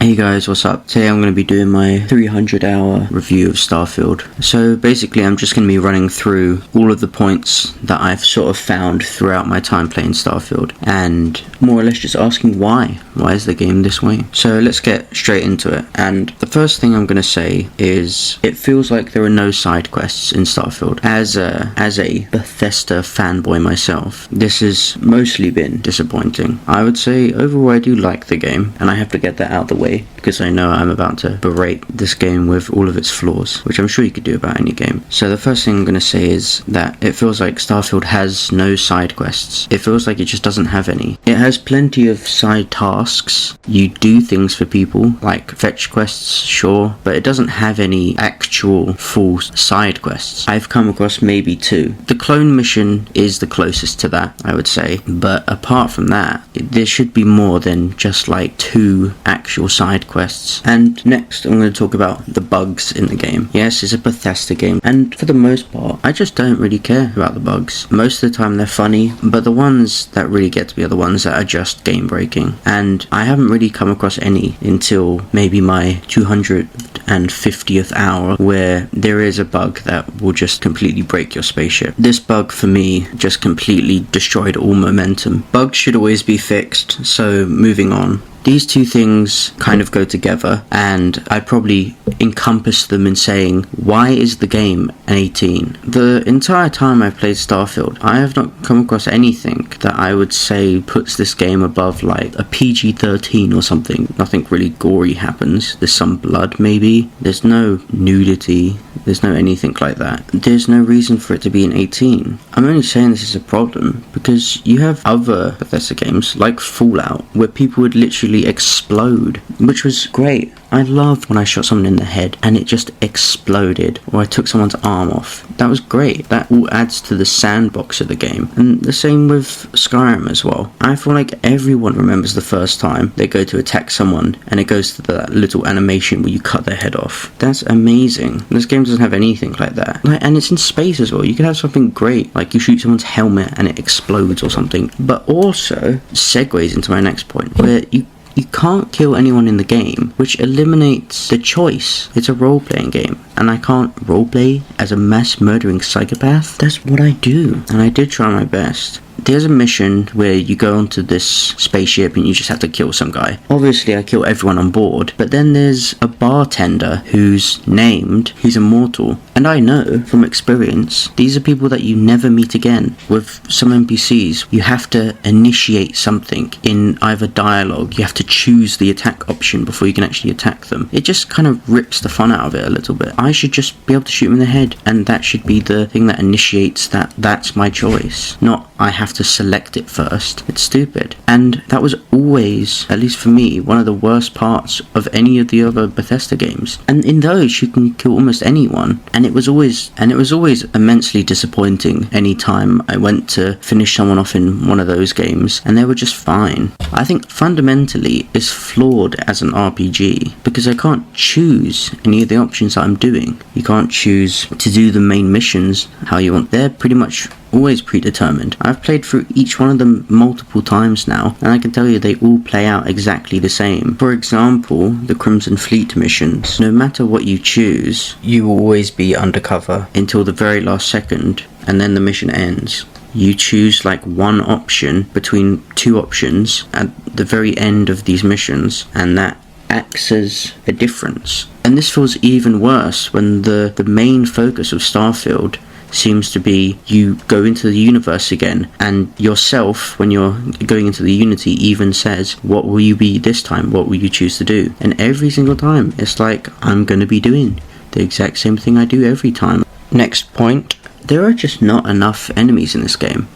Hey guys, what's up? Today I'm going to be doing my 300-hour review of Starfield. So basically I'm just going to be running through all of the points that I've sort of found throughout my time playing Starfield and more or less just asking why. Why is the game this way? So let's get straight into it. And the first thing I'm going to say is it feels like there are no side quests in Starfield. As a Bethesda fanboy myself, this has mostly been disappointing. I would say overall I do like the game, and I have to get that out of the way because I know I'm about to berate this game with all of its flaws, which I'm sure you could do about any game. So the first thing I'm going to say is that it feels like Starfield has no side quests. It feels like it just doesn't have any. It has plenty of side tasks. You do things for people, like fetch quests, sure, but it doesn't have any actual full side quests. I've come across maybe two. The clone mission is the closest to that, I would say, but apart from that, there should be more than just like two actual side quests. And next I'm going to talk about the bugs in the game. Yes, it's a Bethesda game, and for the most part I just don't really care about the bugs. Most of the time they're funny, but the ones that really get to me are the ones that are just game breaking, and I haven't really come across any until maybe my 250th hour where there is a bug that will just completely break your spaceship. This bug for me just completely destroyed all momentum. Bugs should always be fixed, so moving on. These two things kind of go together, and I'd probably encompass them in saying, why is the game an 18? The entire time I've played Starfield, I have not come across anything that I would say puts this game above like a PG-13 or something. Nothing really gory happens. There's some blood maybe. There's no nudity. There's no anything like that. There's no reason for it to be an 18. I'm only saying this is a problem because you have other Bethesda games like Fallout where people would literally explode, which was great. I loved when I shot someone in the head and it just exploded, or I took someone's arm off. That was great. That all adds to the sandbox of the game. And the same with Skyrim as well. I feel like everyone remembers the first time they go to attack someone and it goes to that little animation where you cut their head off. That's amazing. This game doesn't have anything like that. And it's in space as well. You could have something great, like you shoot someone's helmet and it explodes or something. But also segues into my next point, where you can't kill anyone in the game, which eliminates the choice. It's a role-playing game, and I can't roleplay as a mass murdering psychopath. That's what I do, and I did try my best. There's a mission where you go onto this spaceship and you just have to kill some guy. Obviously I kill everyone on board, but then there's a bartender who's named, he's immortal, and I know from experience these are people that you never meet again. With some NPCs you have to initiate something in either dialogue, you have to choose the attack option before you can actually attack them. It just kind of rips the fun out of it a little bit. I should just be able to shoot him in the head, and that should be the thing that initiates that's my choice, not I have to select it first. It's stupid. And that was always, at least for me, one of the worst parts of any of the other Bethesda games. And in those you can kill almost anyone, and it was always immensely disappointing any time I went to finish someone off in one of those games and they were just fine. I think fundamentally it's flawed as an RPG because I can't choose any of the options that I'm doing. You can't choose to do the main missions how you want. They're pretty much always predetermined. I've played through each one of them multiple times now, and I can tell you they all play out exactly the same. For example, the Crimson Fleet missions. No matter what you choose, you will always be undercover until the very last second, and then the mission ends. You choose like one option between two options at the very end of these missions, and that acts as a difference. And this feels even worse when the main focus of Starfield seems to be you go into the universe again, and yourself, when you're going into the Unity, even says, what will you be this time? What will you choose to do? And every single time it's like, I'm going to be doing the exact same thing I do every time. Next point, there are just not enough enemies in this game.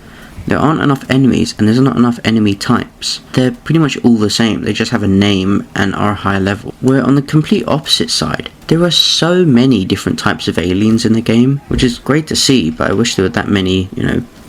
There aren't enough enemies, and there's not enough enemy types. They're pretty much all the same, they just have a name and are higher level. Where on the complete opposite side, there are so many different types of aliens in the game, which is great to see, but I wish there were that many,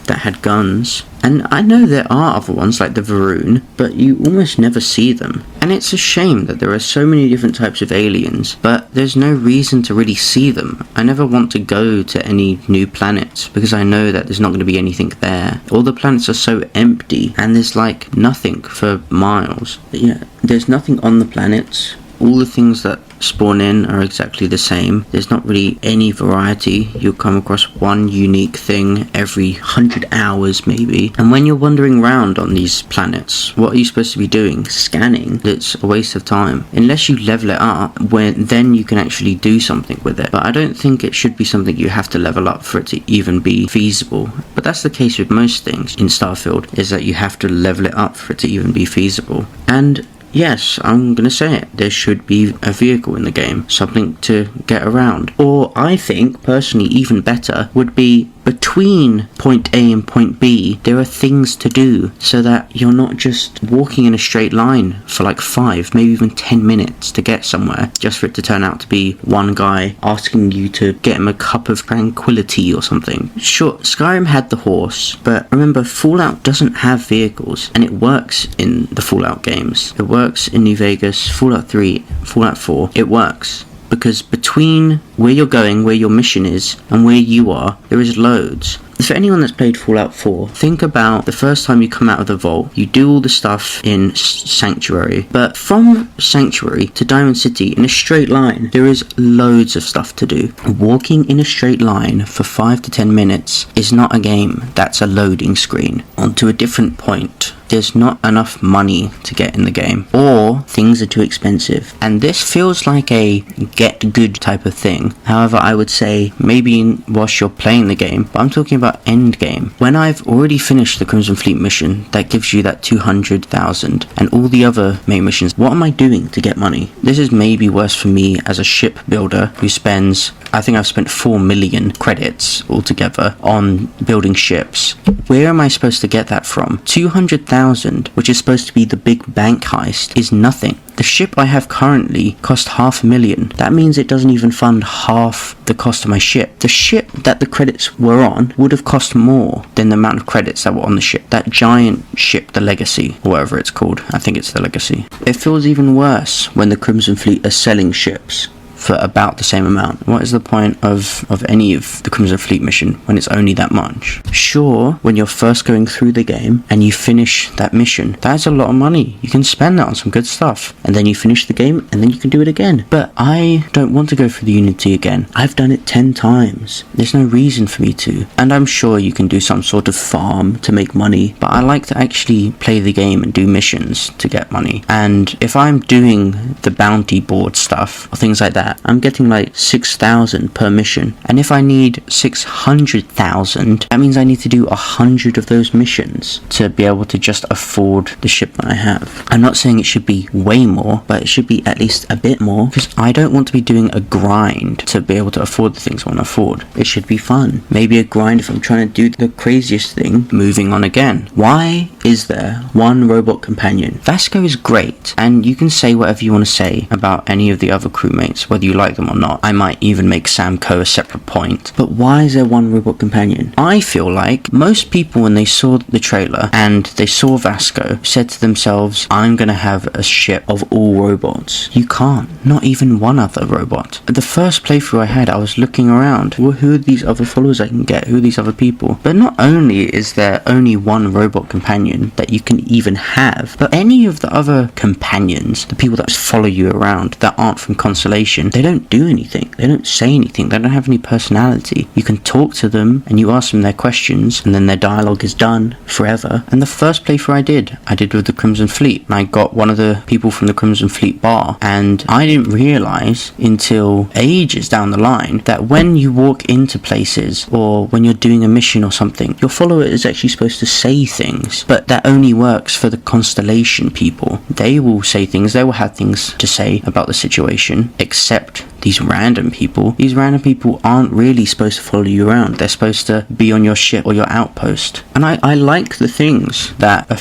that had guns. And I know there are other ones like the Varun, but you almost never see them. And it's a shame that there are so many different types of aliens, but there's no reason to really see them. I never want to go to any new planets because I know that there's not going to be anything there. All the planets are so empty and there's like nothing for miles. Yeah, there's nothing on the planets. all the things that spawn in are exactly the same. There's not really any variety. You'll come across one unique thing every 100 hours maybe. And when you're wandering around on these planets, what are you supposed to be doing? Scanning? It's a waste of time. Unless you level it up, then you can actually do something with it. But I don't think it should be something you have to level up for it to even be feasible. But that's the case with most things in Starfield, is that you have to level it up for it to even be feasible. And yes, I'm going to say it, there should be a vehicle in the game, something to get around. Or I think, personally, even better would be between point A and point B, there are things to do so that you're not just walking in a straight line for like 5, maybe even 10 minutes to get somewhere, just for it to turn out to be one guy asking you to get him a cup of tranquility or something. Sure, Skyrim had the horse, but remember, Fallout doesn't have vehicles, and it works in the Fallout games. It works in New Vegas, Fallout 3, Fallout 4, it works. Because between where you're going, where your mission is, and where you are, there is loads. For anyone that's played Fallout 4, think about the first time you come out of the vault, you do all the stuff in Sanctuary, but from Sanctuary to Diamond City in a straight line, there is loads of stuff to do. Walking in a straight line for 5 to 10 minutes is not a game, that's a loading screen. On to a different point. There's not enough money to get in the game, or things are too expensive, and this feels like a get good type of thing. However, I would say maybe whilst you're playing the game, but I'm talking about end game. When I've already finished the Crimson Fleet mission, that gives you that 200,000, and all the other main missions, what am I doing to get money? This is maybe worse for me as a ship builder who spends, I think I've spent 4 million credits altogether on building ships. Where am I supposed to get that from? 200,000, which is supposed to be the big bank heist, is nothing. The ship I have currently cost $500,000. That means it doesn't even fund half the cost of my ship. The ship that the credits were on would have cost more than the amount of credits that were on the ship. That giant ship, the Legacy, or whatever it's called. I think it's the Legacy. It feels even worse when the Crimson Fleet are selling ships for about the same amount. What is the point of any of the Crimson Fleet mission when it's only that much? Sure, when you're first going through the game and you finish that mission, that's a lot of money. You can spend that on some good stuff, and then you finish the game and then you can do it again. But I don't want to go through the Unity again. I've done it 10 times. There's no reason for me to. And I'm sure you can do some sort of farm to make money, but I like to actually play the game and do missions to get money. And if I'm doing the bounty board stuff or things like that, I'm getting like 6,000 per mission, and if I need 600,000, that means I need to do 100 of those missions to be able to just afford the ship that I have. I'm not saying it should be way more, but it should be at least a bit more, because I don't want to be doing a grind to be able to afford the things I want to afford. It should be fun. Maybe a grind if I'm trying to do the craziest thing, moving on again. Why is there one robot companion? Vasco is great, and you can say whatever you want to say about any of the other crewmates, whether you like them or not. I might even make Sam Coe a separate point. But why is there one robot companion? I feel like most people, when they saw the trailer and they saw Vasco, said to themselves, I'm gonna have a ship of all robots. You can't. Not even one other robot. At the first playthrough I had, I was looking around. Well, who are these other followers I can get? Who are these other people? But not only is there only one robot companion that you can even have, but any of the other companions, the people that follow you around that aren't from Constellation, they don't do anything. They don't say anything. They don't have any personality. You can talk to them and you ask them their questions, and then their dialogue is done forever. And the first playthrough I did with the Crimson Fleet, and I got one of the people from the Crimson Fleet bar, and I didn't realise until ages down the line that when you walk into places or when you're doing a mission or something, your follower is actually supposed to say things, but that only works for the Constellation people. They will say things, they will have things to say about the situation, except these random people. These random people aren't really supposed to follow you around. They're supposed to be on your ship or your outpost. And I like the things that a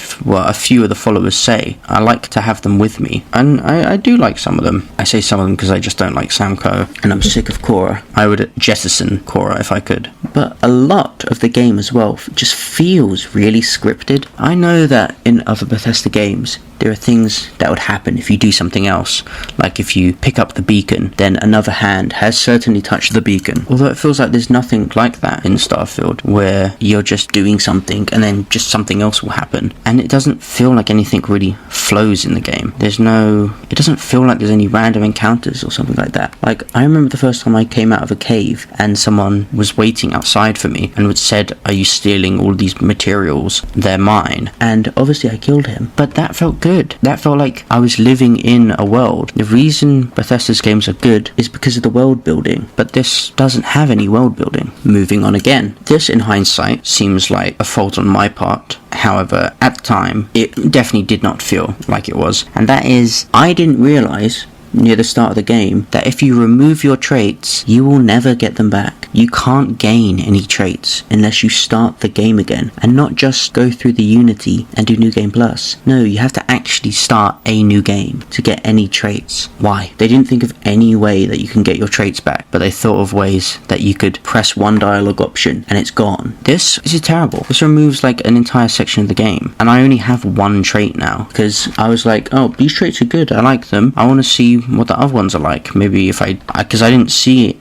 few of the followers say. I like to have them with me. And I do like some of them. I say some of them because I just don't like Sam Coe, and I'm sick of Cora. I would jettison Cora if I could. But a lot of the game as well just feels really scripted. I know that in other Bethesda games, there are things that would happen if you do something else. Like if you pick up the beacon, then another hand has certainly touched the beacon. Although it feels like there's nothing like that in Starfield, where you're just doing something and then just something else will happen. And it doesn't feel like anything really flows in the game. It doesn't feel like there's any random encounters or something like that. Like, I remember the first time I came out of a cave and someone was waiting outside for me and said, "Are you stealing all these materials? They're mine." And obviously I killed him. But that felt good. That felt like I was living in a world. The reason Bethesda's games are good is because of the world building. But this doesn't have any world building. Moving on again. This, in hindsight, seems like a fault on my part. However, at the time, it definitely did not feel like it was. And that is, I didn't realise near the start of the game that if you remove your traits, you will never get them back. You can't gain any traits unless you start the game again, and not just go through the Unity and do New Game Plus. No, you have to actually start a new game to get any traits. Why? They didn't think of any way that you can get your traits back, but they thought of ways that you could press one dialogue option and it's gone. This is terrible. This removes like an entire section of the game, and I only have one trait now because I was like, oh, these traits are good, I like them, I want to see what the other ones are like. Maybe if because I didn't see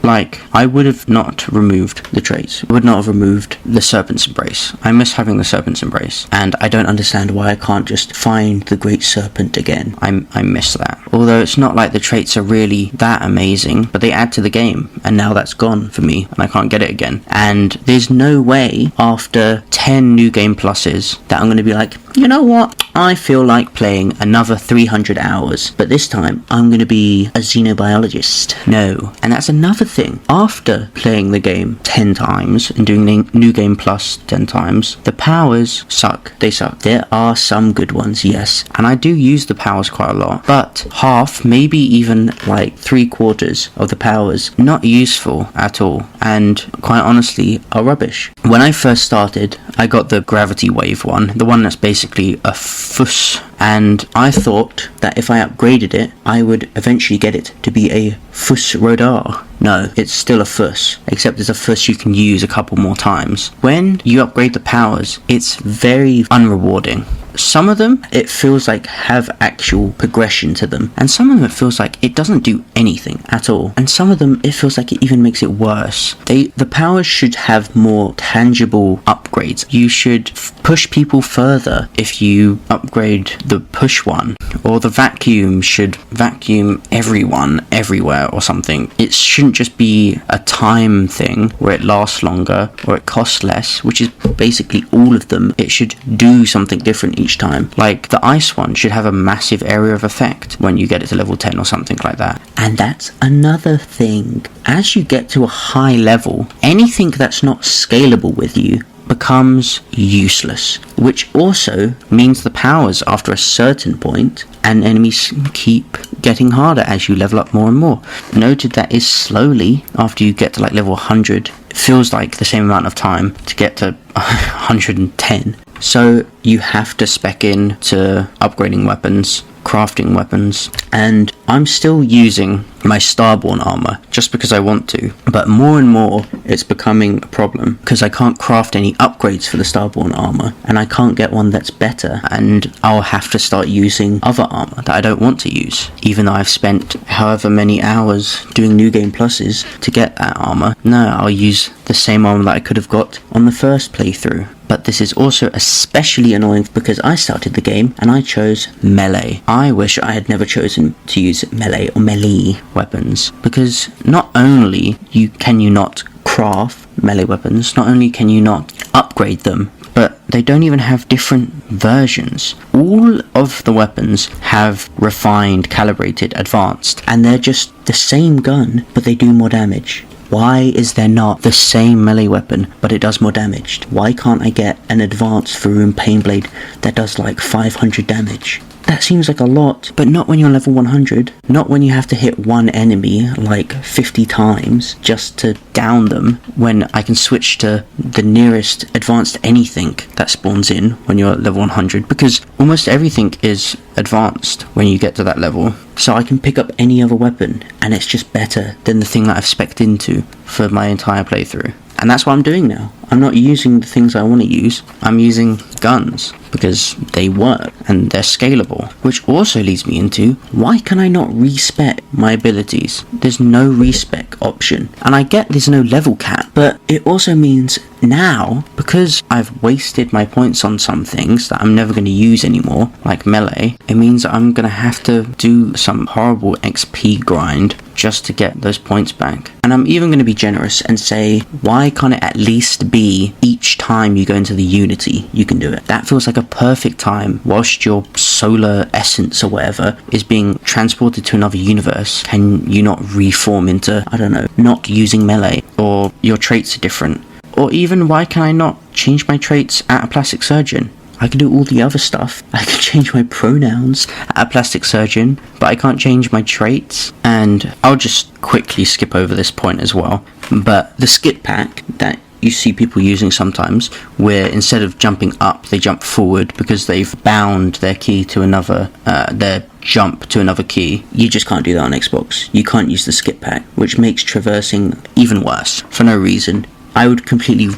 like, I would have not removed the traits. I would not have removed the Serpent's Embrace. I miss having the Serpent's Embrace, and I don't understand why I can't just find the Great Serpent again. I miss that. Although it's not like the traits are really that amazing, but they add to the game, and now that's gone for me, and I can't get it again. And there's no way after 10 New Game Pluses that I'm going to be like, you know what? I feel like playing another 300 hours, but this time I'm going to be a xenobiologist. No. And that's another thing. After playing the game 10 times and doing the New Game Plus 10 times, the powers suck. They suck. There are some good ones, yes. And I do use the powers quite a lot, but half, maybe even like 3/4 of the powers, not useful at all. And quite honestly, are rubbish. When I first started, I got the gravity wave one, the one that's basically a fuss, and I thought that if I upgraded it, I would eventually get it to be a fuss rodar. No, it's still a fuss, except it's a fuss you can use a couple more times. When you upgrade the powers, it's very unrewarding. Some of them, it feels like have actual progression to them, and some of them it feels like it doesn't do anything at all, and some of them it feels like it even makes it worse. The powers should have more tangible upgrades. You should push people further if you upgrade the push one, or the vacuum should vacuum everyone everywhere or something. It shouldn't just be a time thing where it lasts longer or it costs less, which is basically all of them. It should do something different each time. Like the ice one should have a massive area of effect when you get it to level 10 or something like that. And that's another thing. As you get to a high level, anything that's not scalable with you becomes useless, which also means the powers after a certain point, and enemies keep getting harder as you level up more and more. Noted that is slowly, after you get to like level 100, it feels like the same amount of time to get to 110. So you have to spec in to upgrading weapons, crafting weapons, and I'm still using my Starborn armor just because I want to, but more and more it's becoming a problem because I can't craft any upgrades for the Starborn armor, and I can't get one that's better, and I'll have to start using other armor that I don't want to use, even though I've spent however many hours doing New Game Pluses to get that armor. No, I'll use the same armor that I could have got on the first playthrough. But this is also especially annoying because I started the game and I chose melee. I wish I had never chosen to use melee or melee weapons, because not only can you not craft melee weapons, not only can you not upgrade them, but they don't even have different versions. All of the weapons have refined, calibrated, advanced, and they're just the same gun, but they do more damage. Why is there not the same melee weapon, but it does more damage? Why can't I get an advanced Faroon Painblade that does like 500 damage? That seems like a lot, but not when you're level 100. Not when you have to hit one enemy like 50 times just to down them, when I can switch to the nearest advanced anything that spawns in when you're level 100, because almost everything is advanced when you get to that level. So I can pick up any other weapon, and it's just better than the thing that I've spec'd into for my entire playthrough. And that's what I'm doing now. I'm not using the things I want to use. I'm using guns because they work and they're scalable. Which also leads me into, why can I not respec my abilities? There's no respec option. And I get there's no level cap, but it also means now, because I've wasted my points on some things that I'm never going to use anymore, like melee, it means I'm going to have to do some horrible XP grind just to get those points back. And I'm even going to be generous and say, why can't it at least be each time you go into the Unity, you can do it? That feels like a perfect time whilst your solar essence or whatever is being transported to another universe. Can you not reform into, I don't know, not using melee, or your traits are different? Or even, why can I not change my traits at a plastic surgeon? I can do all the other stuff. I can change my pronouns at a plastic surgeon, but I can't change my traits. And I'll just quickly skip over this point as well. But the skip pack that you see people using sometimes, where instead of jumping up, they jump forward because they've bound their key to another, their jump to another key. You just can't do that on Xbox. You can't use the skip pack, which makes traversing even worse for no reason. I would completely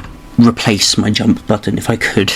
replace my jump button if I could.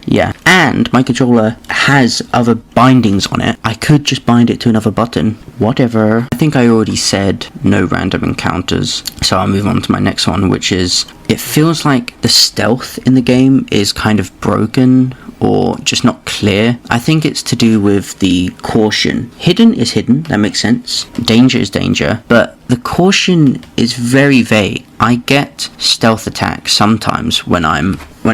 Yeah. And my controller has other bindings on it. I could just bind it to another button. Whatever. I think I already said no random encounters, so I'll move on to my next one, which is, it feels like the stealth in the game is kind of broken or just not clear. I think it's to do with the caution. Hidden is hidden, that makes sense. Danger is danger, but the caution is very vague. I get stealth attacks sometimes when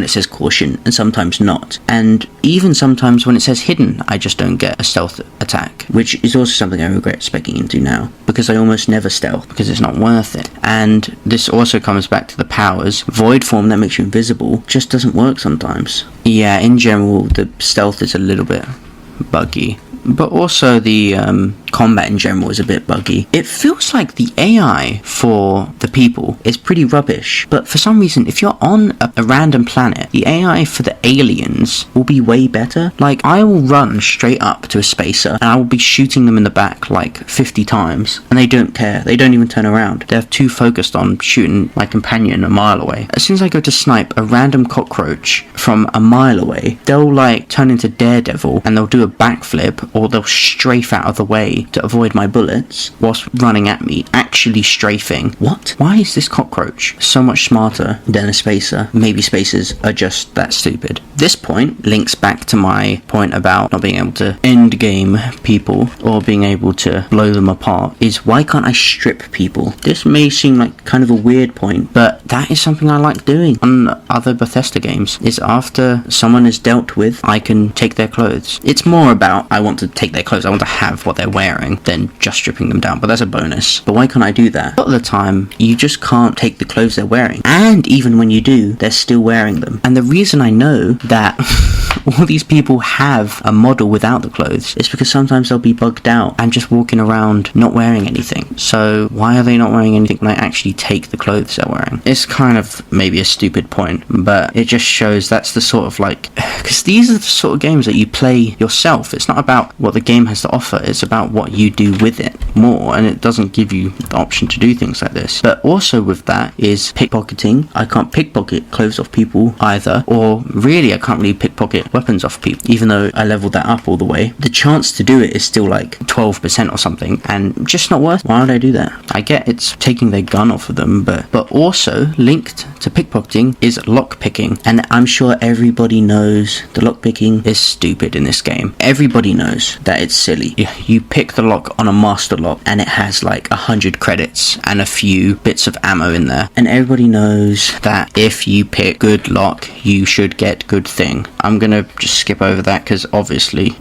it says caution, and sometimes not. And even sometimes when it says hidden, I just don't get a stealth attack, which is also something I regret speccing into now, because I almost never stealth, because it's not worth it. And this also comes back to the powers. Void form that makes you invisible just doesn't work sometimes. Yeah, in general, the stealth is a little bit buggy. But also the combat in general is a bit buggy. It feels like the AI for the people is pretty rubbish, but for some reason, if you're on a random planet, the AI for the aliens will be way better. Like, I will run straight up to a spacer and I will be shooting them in the back like 50 times, and they don't care. They don't even turn around. They're too focused on shooting my companion a mile away. As soon as I go to snipe a random cockroach from a mile away, they'll like turn into Daredevil and they'll do a backflip, or they'll strafe out of the way to avoid my bullets whilst running at me, actually strafing. What? Why is this cockroach so much smarter than a spacer? Maybe spacers are just that stupid. This point links back to my point about not being able to end game people or being able to blow them apart, is why can't I strip people? This may seem like kind of a weird point, but that is something I like doing on other Bethesda games, is after someone is dealt with, I can take their clothes. It's more about, I want to take their clothes, I want to have what they're wearing, than just stripping them down, but that's a bonus. But why can't I do that? A lot of the time, you just can't take the clothes they're wearing, and even when you do, they're still wearing them. And the reason I know that all these people have a model without the clothes is because sometimes they'll be bugged out and just walking around not wearing anything. So why are they not wearing anything when I actually take the clothes they're wearing? It's kind of maybe a stupid point, but it just shows that's the sort of like, because these are the sort of games that you play yourself. It's not about what the game has to offer, it's about what you do with it more, and it doesn't give you the option to do things like this. But also with that is pickpocketing. I can't pickpocket clothes off people either, or really I can't really pickpocket weapons off people, even though I leveled that up all the way. The chance to do it is still like 12% or something, and just not worth it. Why would I do that? I get it's taking their gun off of them, but also linked to pickpocketing is lockpicking, and I'm sure everybody knows the lockpicking is stupid in this game. Everybody knows that it's silly. You pick the lock on a master lock and it has like 100 credits and a few bits of ammo in there, and everybody knows that if you pick good lock you should get good thing. I'm gonna just skip over that because obviously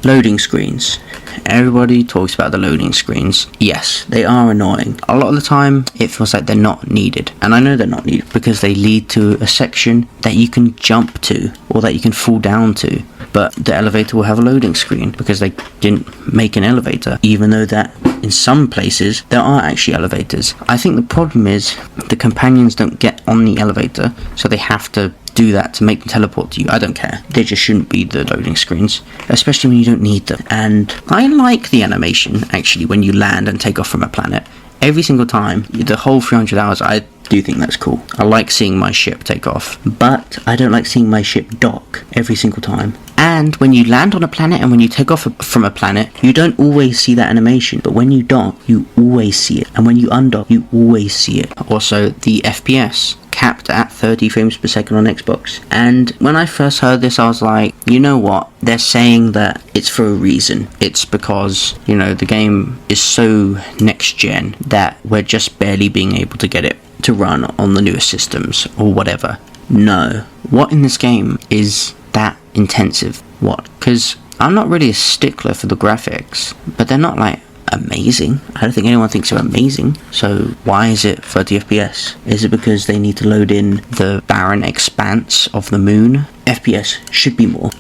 loading screens. Everybody talks about the loading screens. Yes, they are annoying. A lot of the time, it feels like they're not needed. And I know they're not needed because they lead to a section that you can jump to or that you can fall down to. But the elevator will have a loading screen because they didn't make an elevator, even though that in some places there are actually elevators. I think the problem is the companions don't get on the elevator, so they have to do that to make them teleport to you. I don't care. They just shouldn't be the loading screens, especially when you don't need them. And I like the animation, actually, when you land and take off from a planet. Every single time, the whole 300 hours, I do think that's cool. I like seeing my ship take off, but I don't like seeing my ship dock every single time. And when you land on a planet and when you take off from a planet, you don't always see that animation, but when you dock, you always see it. And when you undock, you always see it. Also, the FPS capped at 30 frames per second on Xbox. And when I first heard this, I was like, you know what? They're saying that it's for a reason. It's because, you know, the game is so next gen that we're just barely being able to get it to run on the newest systems or whatever. No. What in this game is that intensive? What? Because I'm not really a stickler for the graphics, but they're not like amazing. I don't think anyone thinks they're amazing. So why is it 30 FPS? Is it because they need to load in the barren expanse of the moon? FPS should be more.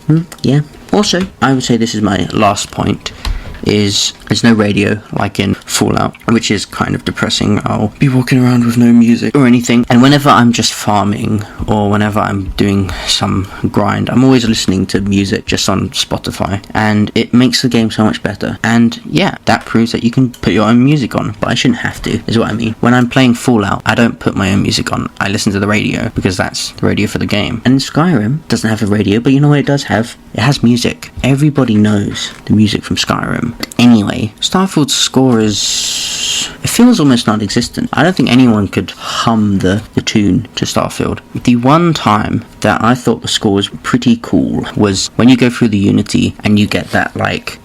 Yeah. Also, I would say this is my last point, is there's no radio like in Fallout, which is kind of depressing. I'll be walking around with no music or anything, and whenever I'm just farming or whenever I'm doing some grind, I'm always listening to music just on Spotify, and it makes the game so much better. And yeah, that proves that you can put your own music on, but I shouldn't have to, is what I mean. When I'm playing Fallout, I don't put my own music on. I listen to the radio because that's the radio for the game. And Skyrim doesn't have a radio, but you know what it does have? It has music. Everybody knows the music from Skyrim. Anyway, Starfield's score is... it feels almost non-existent. I don't think anyone could hum the tune to Starfield. The one time that I thought the score was pretty cool was when you go through the Unity and you get that, like,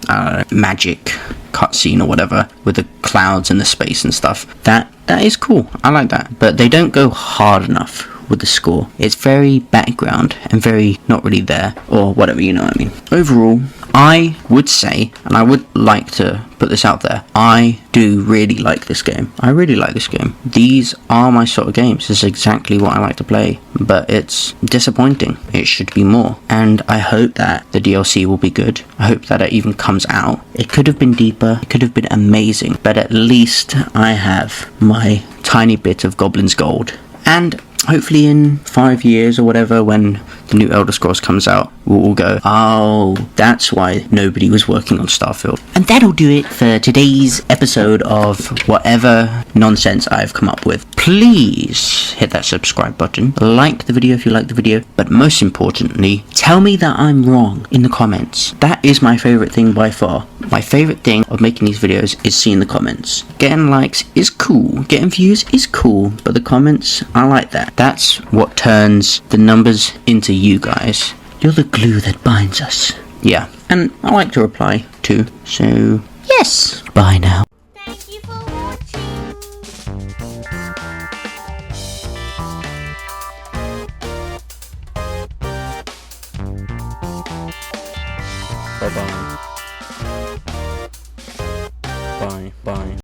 magic cutscene or whatever with the clouds and the space and stuff. That is cool. I like that. But they don't go hard enough with the score. It's very background and very not really there, or whatever, you know what I mean. Overall, I would say, and I would like to put this out there, I do really like this game. I really like this game. These are my sort of games. This is exactly what I like to play, but it's disappointing. It should be more, and I hope that the DLC will be good. I hope that it even comes out. It could have been deeper, it could have been amazing, but at least I have my tiny bit of Goblin's Gold. And hopefully in 5 years or whatever, when the new Elder Scrolls comes out, we'll all go, oh, that's why nobody was working on Starfield. And that'll do it for today's episode of whatever nonsense I've come up with. Please hit that subscribe button, like the video if you like the video, but most importantly, tell me that I'm wrong in the comments. That is my favourite thing by far. My favourite thing of making these videos is seeing the comments. Getting likes is cool, getting views is cool, but the comments, I like that. That's what turns the numbers into you guys. You're the glue that binds us. Yeah, and I like to reply too, so yes. Bye now. Thank you for watching. Bye bye.